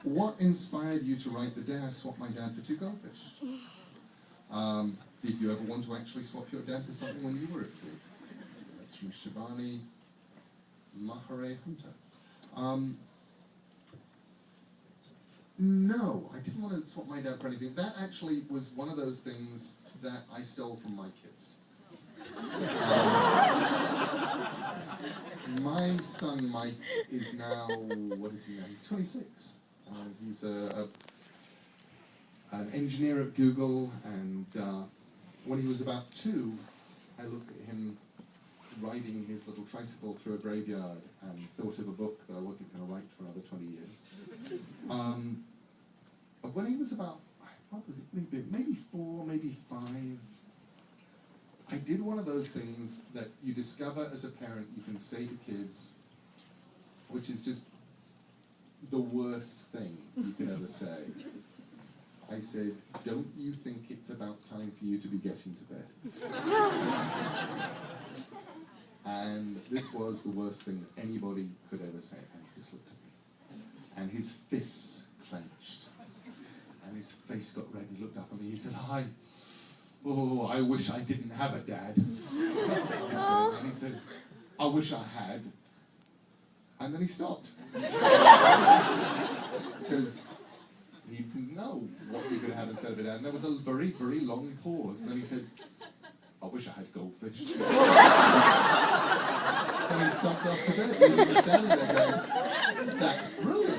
What inspired you to write the day I swapped my dad for Two Goldfish? Did you ever want to actually swap your dad for something when you were a kid? That's from Shivani Mahare Hunter. No, I didn't want to swap my dad for anything. That actually was one of those things that I stole from my kids. My son Mike is now, what is he now? He's 26. He's an engineer at Google, and when he was about 2, I looked at him riding his little tricycle through a graveyard and thought of a book that I wasn't going to write for another 20 years. But when he was about, probably maybe 4, maybe 5, I did one of those things that you discover as a parent you can say to kids, which is just the worst thing you can ever say. I said, don't you think it's about time for you to be getting to bed? And this was the worst thing that anybody could ever say. And he just looked at me. And his fists clenched. And his face got red. He looked up at me. He said, hi. Oh, I wish I didn't have a dad. And he said, I wish I had. And then he stopped. Because he didn't know what he could have instead of a dad. And there was a very, very long pause. And then he said, I wish I had goldfish. And he stopped off the bed. And he was standing there going, that's brilliant.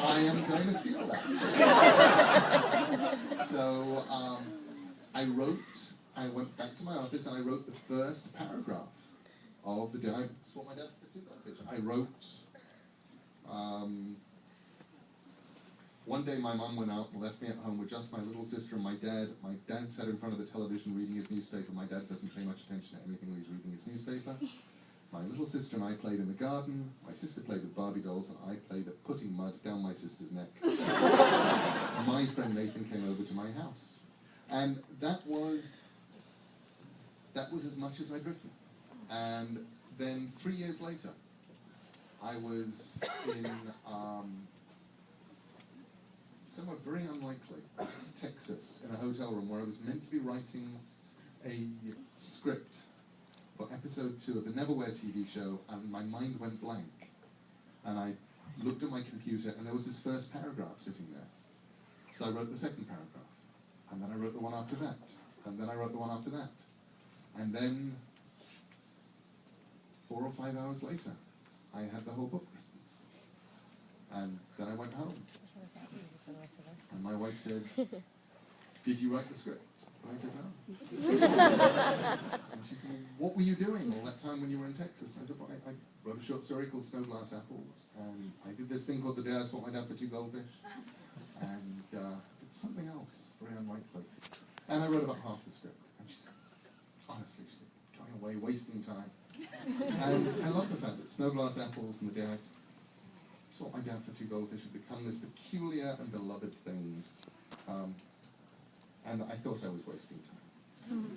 I am going to steal that. So I went back to my office and I wrote the first paragraph of the day I swore my dad for Two Goldfish. I wrote, one day my mum went out and left me at home with just my little sister and my dad. My dad sat in front of the television reading his newspaper. My dad doesn't pay much attention to anything when he's reading his newspaper. My little sister and I played in the garden. My sister played with Barbie dolls, and I played at putting mud down my sister's neck. My friend Nathan came over to my house. And that was as much as I'd written. And then 3 years later, I was in somewhere very unlikely, Texas, in a hotel room where I was meant to be writing a script for episode 2 of the Neverwhere TV show, and my mind went blank. And I looked at my computer, and there was this first paragraph sitting there. So I wrote the second paragraph, and then I wrote the one after that, and then I wrote the one after that. And then 4 or 5 hours later, I had the whole book written. And then I went home. And my wife said, did you write the script? And I said, no. And she said, what were you doing all that time when you were in Texas? I said, well, I wrote a short story called Snowglass Apples, and I did this thing called The Day I Swapped My Dad for Two Goldfish, and it's something else, very unlikely. And I wrote about half the script, and she said, honestly, she said, going away, wasting time. And I love the fact that Snowglass Apples and The Day I Swapped My Dad for Two Goldfish have become this peculiar and beloved things. And I thought I was wasting time.